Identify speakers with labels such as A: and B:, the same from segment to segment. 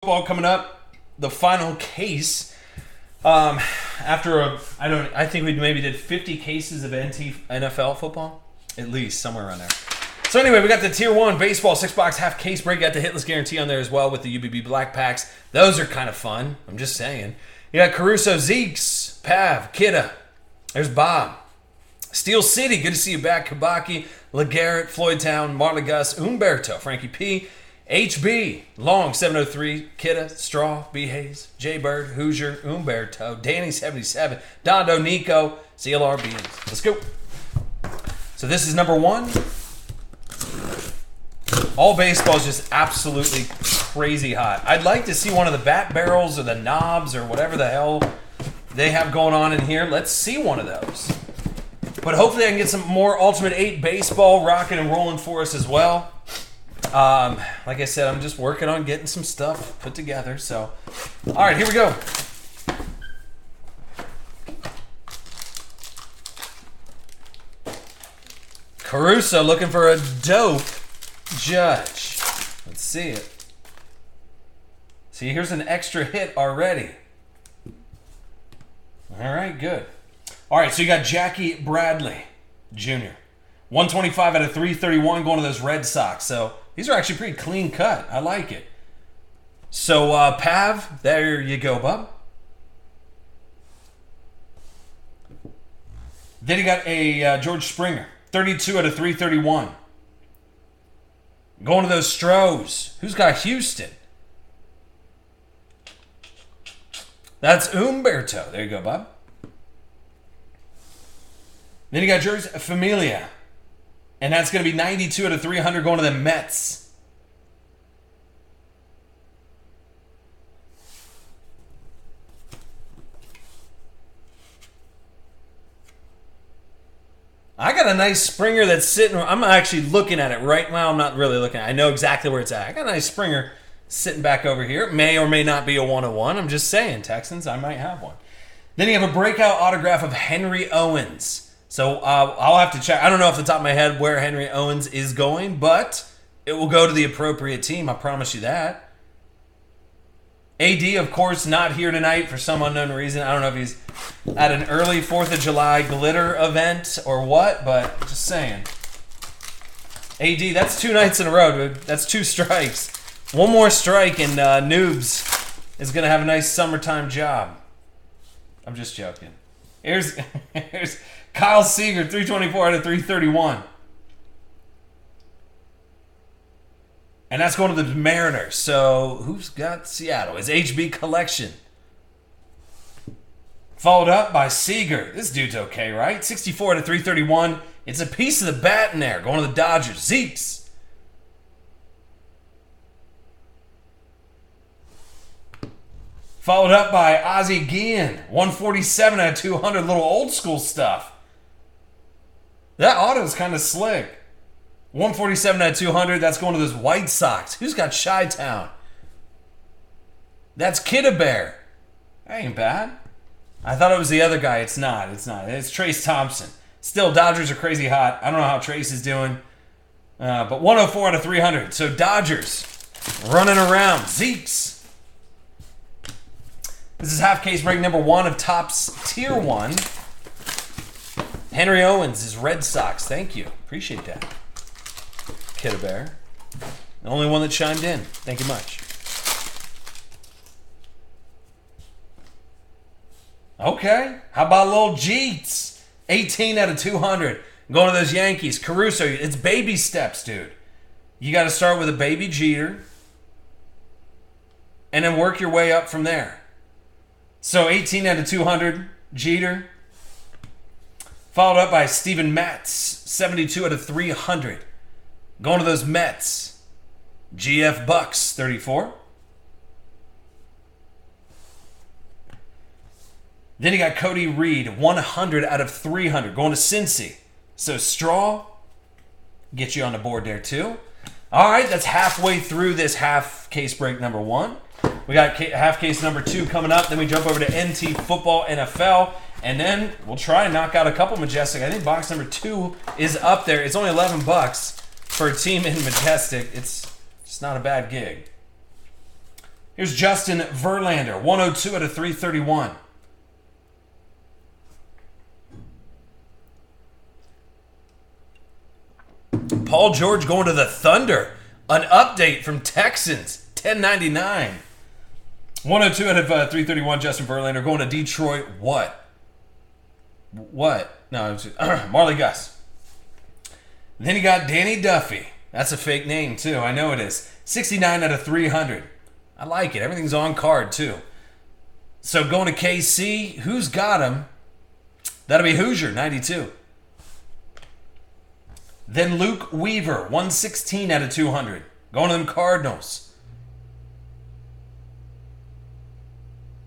A: Football coming up, the final case. I think we maybe did 50 cases of NFL football, at least somewhere around there. So anyway, we got the Tier 1 baseball 6-box half case break. Got the hitless guarantee on there as well with the UBB black packs. Those are kind of fun. I'm just saying. You got Caruso, Zeeks, Pav, Kidda. There's Bob. Steel City, good to see you back. Kabaki, LeGarrette, Floydtown, Marley Gus, Umberto, Frankie P. HB, Long, 703, Kidda, Straw, B. Hayes, J. Bird, Hoosier, Umberto, Danny, 77, Dondo, Nico, CLR, Beans. Let's go. So this is number 1. All baseball is just absolutely crazy hot. I'd like to see one of the bat barrels or the knobs or whatever the hell they have going on in here. Let's see one of those. But hopefully I can get some more Ultimate 8 baseball rocking and rolling for us as well. Like I said, I'm just working on getting some stuff put together. So, all right, here we go. Caruso looking for a dope Judge. Let's see it. See, here's an extra hit already. All right, good. All right, so you got Jackie Bradley Jr. 125 out of 331 going to those Red Sox. So these are actually pretty clean cut. I like it. So Pav, there you go, bub. Then you got a George Springer. 32 out of 331. Going to those Stros. Who's got Houston? That's Umberto. There you go, bub. Then you got Jersey Familia. And that's going to be 92 out of 300 going to the Mets. I got a nice Springer that's sitting. I'm actually looking at it right now. I'm not really looking at it. I know exactly where it's at. I got a nice Springer sitting back over here. It may or may not be a 101. I'm just saying, Texans, I might have one. Then you have a breakout autograph of Henry Owens. So I'll have to check. I don't know off the top of my head where Henry Owens is going, but it will go to the appropriate team. I promise you that. AD, of course, not here tonight for some unknown reason. I don't know if he's at an early 4th of July glitter event or what, but just saying. AD, that's 2 nights in a row, dude. That's 2 strikes. One more strike and Noobs is going to have a nice summertime job. I'm just joking. Here's Kyle Seager, 324 out of 331. And that's going to the Mariners. So who's got Seattle? It's HB Collection. Followed up by Seager. This dude's okay, right? 64 out of 331. It's a piece of the bat in there. Going to the Dodgers. Zeeks. Followed up by Ozzie Guillen. 147 out of 200. Little old school stuff. That auto's kind of slick. 147 out of 200. That's going to those White Sox. Who's got Chi-Town? That's Kidda Bear. That ain't bad. I thought it was the other guy. It's not. It's Trace Thompson. Still, Dodgers are crazy hot. I don't know how Trace is doing. But 104 out of 300. So Dodgers running around. Zeeks. This is half case break number 1 of Topps Tier 1. Henry Owens is Red Sox. Thank you. Appreciate that. Kidda Bear. The only one that chimed in. Thank you much. Okay. How about little Jeets? 18 out of 200. Going to those Yankees. Caruso. It's baby steps, dude. You got to start with a baby Jeter. And then work your way up from there. So 18 out of 200. Jeter. Followed up by Steven Matz. 72 out of 300. Going to those Mets. GF Bucks, 34. Then you got Cody Reed, 100 out of 300. Going to Cincy. So Straw, get you on the board there too. All right, that's halfway through this half case break number 1. We got half case number 2 coming up. Then we jump over to NT Football NFL. And then we'll try and knock out a couple Majestic. I think box number 2 is up there. It's only $11 for a team in Majestic. It's just not a bad gig. Here's Justin Verlander, 102 out of 331. Paul George going to the Thunder. An update from Texans, 1099. 102 out of 331, Justin Verlander. Going to Detroit, what? What? No, it was Marley Gus. Then you got Danny Duffy. That's a fake name, too. I know it is. 69 out of 300. I like it. Everything's on card, too. So going to KC, who's got him? That'll be Hoosier, 92. Then Luke Weaver, 116 out of 200. Going to them Cardinals.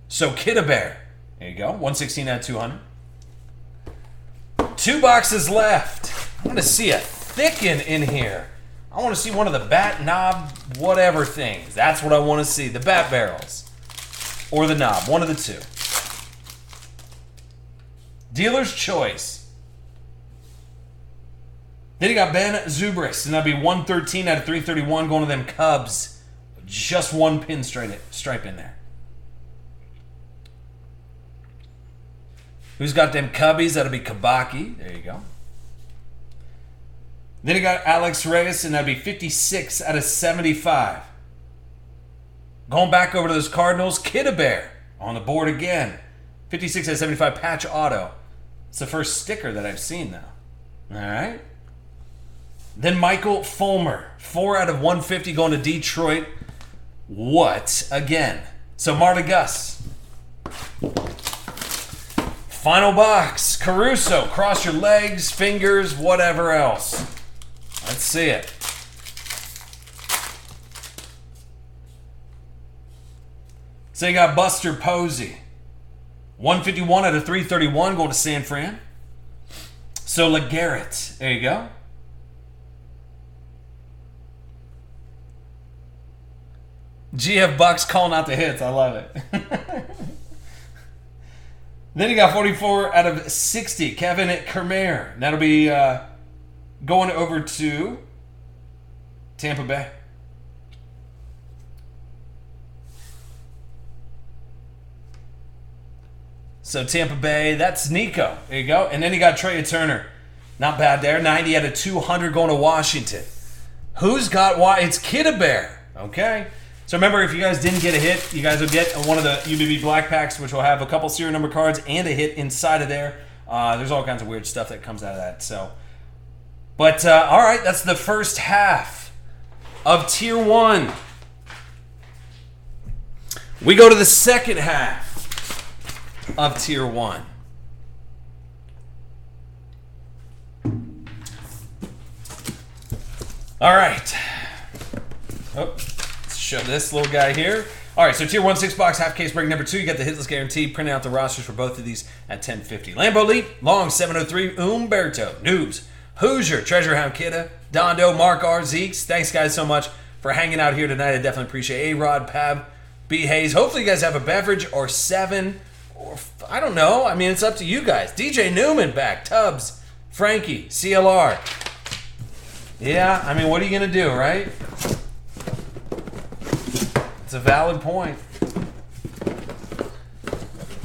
A: So Kiddabear. There you go. 116 out of 200. 2 boxes left. I want to see a thicken in here. I want to see one of the bat knob whatever things. That's what I want to see. The bat barrels. Or the knob. One of the two. Dealer's choice. Then you got Ben Zobrist, and that'd be 113 out of 331 going to them Cubs. Just one pin stripe in there. Who's got them Cubbies? That'll be Kabaki. There you go. Then you got Alex Reyes, and that'd be 56 out of 75. Going back over to those Cardinals, Kiddabear on the board again. 56 out of 75 patch auto. It's the first sticker that I've seen, though. All right. Then Michael Fulmer, 4 out of 150 going to Detroit. What again? So Marley Gus. Final box. Caruso, cross your legs, fingers, whatever else. Let's see it. So you got Buster Posey. 151 out of 331 going to San Fran. So LeGarrette. There you go. GF Bucks calling out the hits. I love it. Then you got 44 out of 60. Kevin Kiermaier. That'll be going over to Tampa Bay. So Tampa Bay, that's Nico. There you go. And then you got Trey Turner. Not bad there. 90 out of 200 going to Washington. Who's got why? It's Kiddabear. Okay. So remember, if you guys didn't get a hit, you guys will get one of the UBB Black Packs, which will have a couple serial number cards and a hit inside of there. There's all kinds of weird stuff that comes out of that. So, but all right, that's the first half of Tier 1. We go to the second half of Tier 1. All right. Oh. Show this little guy here. All right, so Tier 1 6-box half case break number 2. You got the hitless guarantee. Print out the rosters for both of these at $10.50. Lambo Leap, Long 703, Umberto, Noobs, Hoosier, Treasure Hound Kidda, Dondo, Mark R, Zeeks. Thanks guys so much for hanging out here tonight. I definitely appreciate A-Rod, Pab, B Hayes. Hopefully you guys have a beverage or 7 or I don't know. I mean, it's up to you guys. DJ Newman back, Tubbs, Frankie, CLR. Yeah, I mean, what are you gonna do, right? It's a valid point.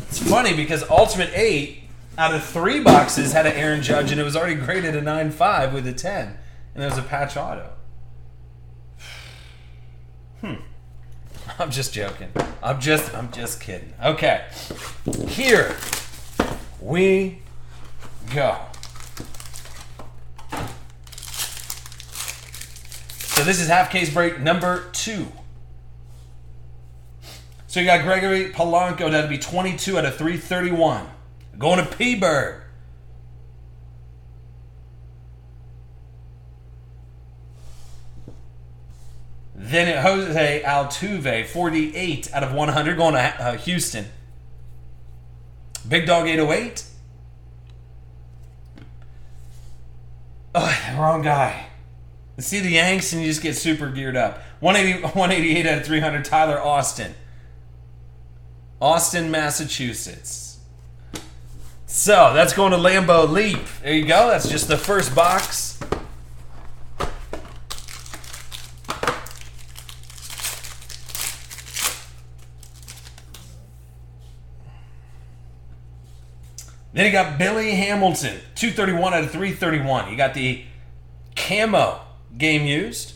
A: It's funny because Ultimate 8 out of 3 boxes had an Aaron Judge and it was already graded a 9.5 with a 10. And there was a patch auto. I'm just joking. I'm just kidding. Okay. Here we go. So this is half case break number 2. So you got Gregory Polanco, that'll be 22 out of 331. Going to P-Bird. Then Jose Altuve, 48 out of 100, going to Houston. Big Dog 808. Oh, wrong guy. You see the Yanks and you just get super geared up. 188 out of 300, Tyler Austin. Austin, Massachusetts. So, that's going to Lambo Leap. There you go. That's just the first box. Then you got Billy Hamilton, 231 out of 331. You got the camo game used.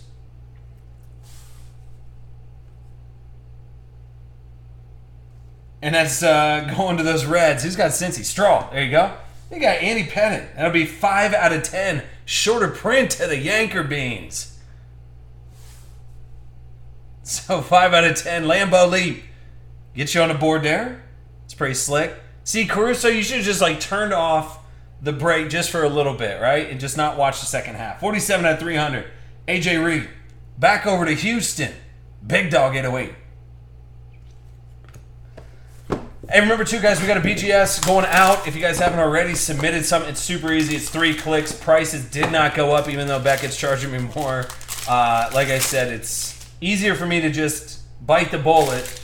A: And that's going to those Reds. Who's got Cincy? Straw. There you go. You got Andy Pettitte. That'll be 5 out of 10. Shorter print to the Yanker Beans. So 5 out of 10. Lambeau Leap. Get you on the board there. It's pretty slick. See, Caruso, you should have just like turned off the break just for a little bit, right? And just not watch the second half. 47 out of 300. AJ Reed. Back over to Houston. Big Dog 808. Hey, remember too, guys, we got a BGS going out. If you guys haven't already submitted some, it's super easy. It's 3 clicks. Prices did not go up, even though Beckett's charging me more. Like I said, it's easier for me to just bite the bullet,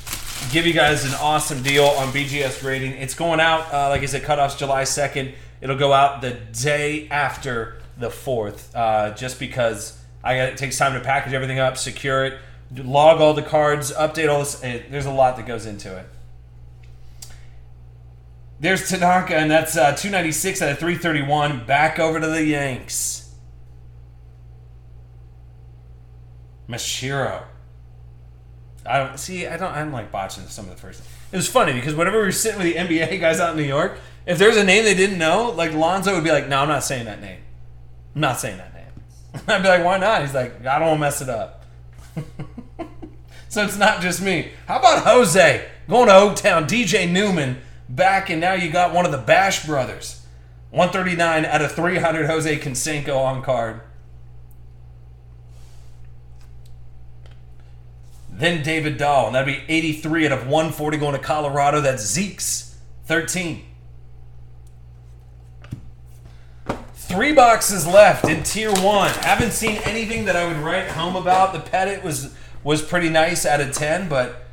A: give you guys an awesome deal on BGS grading. It's going out, like I said, cutoff's July 2nd. It'll go out the day after the 4th, just because it takes time to package everything up, secure it, log all the cards, update all this. There's a lot that goes into it. There's Tanaka, and that's 296 out of 331. Back over to the Yanks. Mashiro. I don't like botching some of the first. It was funny because whenever we were sitting with the NBA guys out in New York, if there's a name they didn't know, like Lonzo would be like, "No, I'm not saying that name. I'm not saying that name." I'd be like, "Why not?" He's like, "I don't want to mess it up." So it's not just me. How about Jose going to Oaktown? DJ Newman back, and now you got one of the Bash brothers. 139 out of 300. Jose Canseco on card. Then David Dahl, and that'd be 83 out of 140 going to Colorado. That's Zeke's 13. 3 boxes left in Tier 1. Haven't seen anything that I would write home about. The Pettitte was pretty nice out of 10, but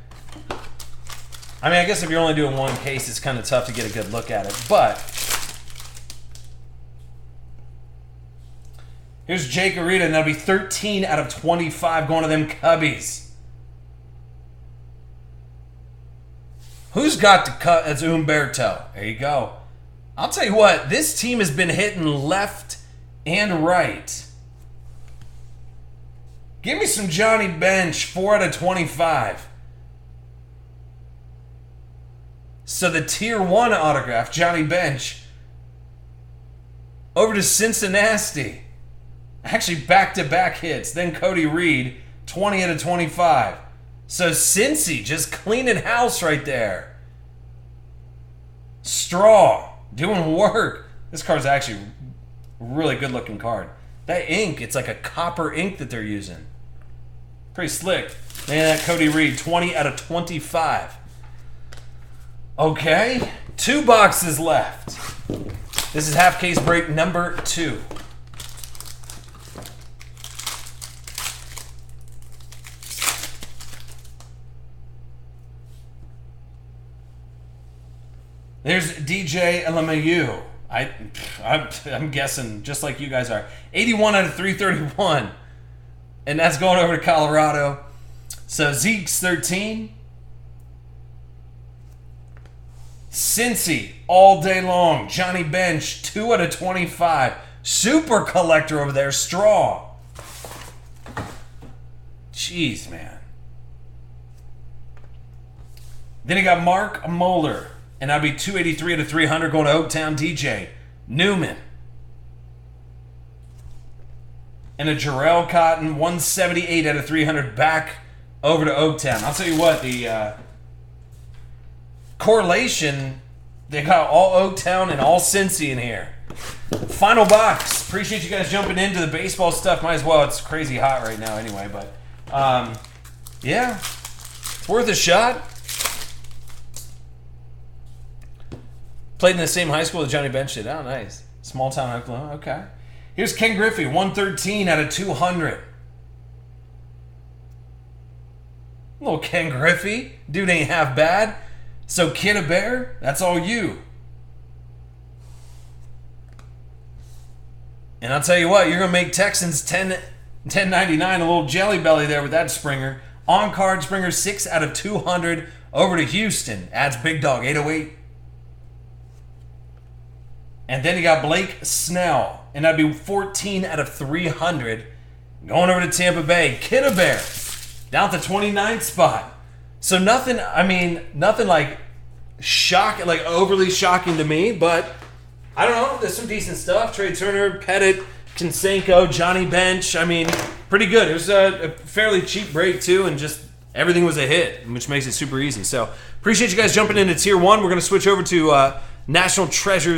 A: I mean, I guess if you're only doing one case, it's kind of tough to get a good look at it. But here's Jake Arrieta, and that'll be 13 out of 25 going to them Cubbies. Who's got the cut? That's Umberto. There you go. I'll tell you what, this team has been hitting left and right. Give me some Johnny Bench, 4 out of 25. So the Tier 1 autograph, Johnny Bench, over to Cincinnati. Actually, back-to-back hits. Then Cody Reed, 20 out of 25. So Cincy just cleaning house right there. Straw doing work. This card's actually a really good-looking card. That ink, it's like a copper ink that they're using. Pretty slick. Man, that Cody Reed, 20 out of 25. Okay, 2 boxes left. This is half case break number 2. There's DJ LeMahieu. I'm guessing just like you guys are. 81 out of 331. And that's going over to Colorado. So Zeke's 13. Cincy all day long. Johnny Bench, 2 out of 25. Super collector over there, Straw. Jeez, man. Then you got Mark Moeller. And that'd be 283 out of 300 going to Oaktown. DJ Newman. And a Jarrell Cotton, 178 out of 300 back over to Oaktown. I'll tell you what, the correlation, they got all Oaktown and all Cincy in here. Final box. Appreciate you guys jumping into the baseball stuff. Might as well. It's crazy hot right now anyway, but yeah, it's worth a shot. Played in the same high school that Johnny Bench did. Oh, nice. Small town Oklahoma. Okay. Here's Ken Griffey, 113 out of 200. Little Ken Griffey. Dude ain't half bad. So, Kid a Bear, that's all you. And I'll tell you what, you're going to make Texans $10.99, a little jelly belly there with that Springer. On card Springer, 6 out of 200 over to Houston. Adds Big Dog, 808. And then you got Blake Snell, and that'd be 14 out of 300. Going over to Tampa Bay, Kittle Bear, down to 29th spot. So nothing like overly shocking to me, but I don't know. There's some decent stuff. Trey Turner, Pettit, Kinsenko, Johnny Bench. I mean, pretty good. It was a fairly cheap break too, and just everything was a hit, which makes it super easy. So appreciate you guys jumping into Tier 1. We're going to switch over to National Treasures.